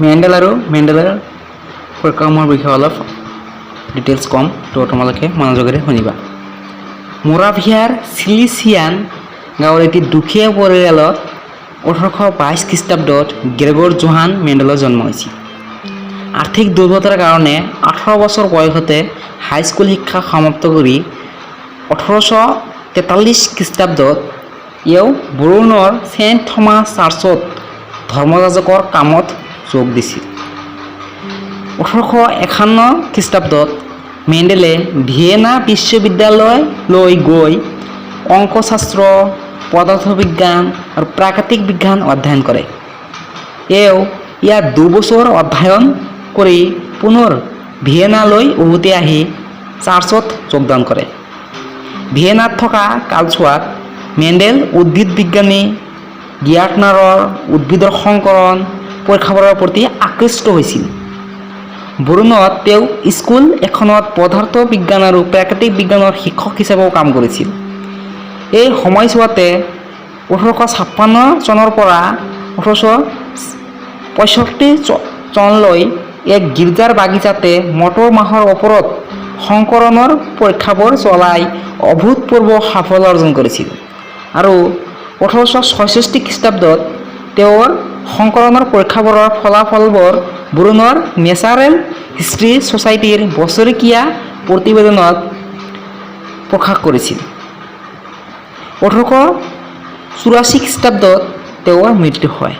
Mendel আৰু মেণ্ডেলৰ পৰীক্ষাসমূহৰ বিষয়ে অলপ ডিটেইলছ কম, তো তোমালোকে মনোযোগেৰে শুনিবা। মোৰাভিয়াৰ চিলিচিয়ান গাঁৱৰ এটি দুখীয়া পৰিয়ালত 1822 খ্ৰীষ্টাব্দত গ্ৰেগৰ জোহান মেণ্ডেলৰ জন্ম হৈছিল। আৰ্থিক দুৰ্বলতাৰ কাৰণে 18 বছৰ বয়সতে হাইস্কুল শিক্ষা সমাপ্ত কৰি 1843 খ্ৰীষ্টাব্দত এওঁ বৰুণৰ ছেইণ্ট থমাছ চাৰ্চত ধৰ্মযাজকৰ কামত যোগ দিছিল। 1851 খ্ৰীষ্টাব্দত মেণ্ডেলে ভিয়েনা বিশ্ববিদ্যালয়লৈ গৈ অংকশাস্ত্ৰ, পদাৰ্থবিজ্ঞান আৰু প্ৰাকৃতিক বিজ্ঞান অধ্যয়ন কৰে। এওঁ ইয়াত 2 বছৰ অধ্যয়ন কৰি পুনৰ ভিয়েনালৈ উভতি আহি চাৰ্চত যোগদান কৰে। ভিয়েনাত থকা কালছোৱাত মেণ্ডেল উদ্ভিদ বিজ্ঞানী গিয়াৰ্টনাৰৰ উদ্ভিদৰ সংকৰণ পৰীক্ষাবোৰৰ প্ৰতি আকৃষ্ট হৈছিল। বৰুণত তেওঁ স্কুল এখনত পদাৰ্থ বিজ্ঞান আৰু প্ৰাকৃতিক বিজ্ঞানৰ শিক্ষক হিচাপেও কাম কৰিছিল। এই সময়ছোৱাতে 1856 চনৰ পৰা 1865 চনলৈ এক গীৰ্জাৰ বাগিচাতে মটৰ মাহৰ ওপৰত সংকৰণৰ পৰীক্ষাবোৰ চলাই অভূতপূৰ্ব সাফল্য অৰ্জন কৰিছিল আৰু 1866 খ্ৰীষ্টাব্দত তেওঁৰ সংকৰণৰ পৰীক্ষাবোৰৰ ফলাফলবোৰ বৰুণৰ নেচাৰেল হিষ্ট্ৰী ছ'চাইটিৰ বছৰেকীয়া প্ৰতিবেদনত প্ৰকাশ কৰিছিল। 1884 খ্ৰীষ্টাব্দত তেওঁৰ মৃত্যু হয়।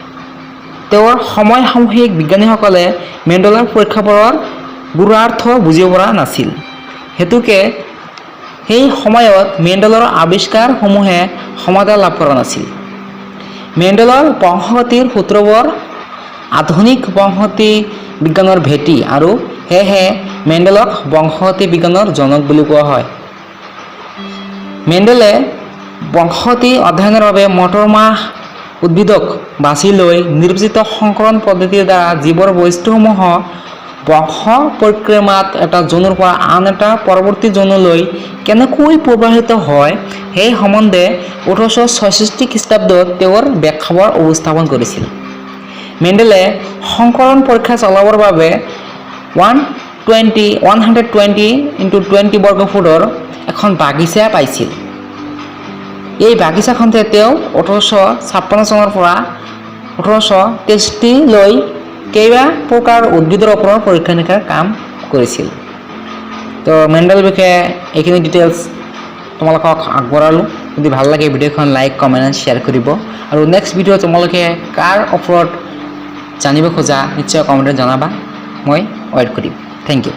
তেওঁৰ সমসাময়িক বিজ্ঞানীসকলে মেণ্ডেলৰ পৰীক্ষাবোৰৰ গূঢ়াৰ্থ বুজিব পৰা নাছিল। হেতুকে সেই সময়ত মেণ্ডেলৰ আৱিষ্কাৰসমূহে সমাদৰ লাভ কৰা নাছিল। মেণ্ডেলৰ বংশগতিৰ সূত্ৰবোৰ আধুনিক বংশগতি বিজ্ঞানৰ ভেটি আৰু সেয়েহে মেণ্ডেলক বংশগতি বিজ্ঞানৰ জনক বুলি কোৱা হয়। মেণ্ডেলে বংশগতি অধ্যয়নৰ বাবে মটৰ মাহ উদ্ভিদক বাছি লৈ নিৰ্বাচিত সংকৰণ পদ্ধতিৰ দ্বাৰা জীৱৰ বৈশিষ্ট্যসমূহ বংশ পৰিক্ৰমাত এটা জোনৰ পৰা আন এটা পৰৱৰ্তী জোনলৈ কেনেকৈ প্ৰবাহিত হয় সেই সম্বন্ধে 1866 খ্ৰীষ্টাব্দত তেওঁৰ ব্যাখ্যাবোৰ উপস্থাপন কৰিছিল। মেণ্ডেলে সংকৰণ পৰীক্ষা চলাবৰ বাবে 120 বৰ্গফুটৰ এখন বাগিচা পাইছিল। এই বাগিচাখনতে তেওঁ 1856 চনৰ পৰা 1863 লৈ কেইবা প্ৰকাৰ উদ্ভিদৰ ওপৰত পৰীক্ষা নিৰীক্ষাৰ কাম কৰিছিল। তো মেণ্ডেলৰ বিষয়ে এইখিনি ডিটেইলছ তোমালোকক আগবঢ়ালোঁ। যদি ভাল লাগে ভিডিঅ'খন লাইক, কমেণ্ট আৰু শ্বেয়াৰ কৰিব। আৰু নেক্সট ভিডিঅ' তোমালোকে কাৰ ওপৰত জানিব খোজা নিশ্চয় কমেণ্টত জনাবা, মই ৱেইট কৰিম। Thank U.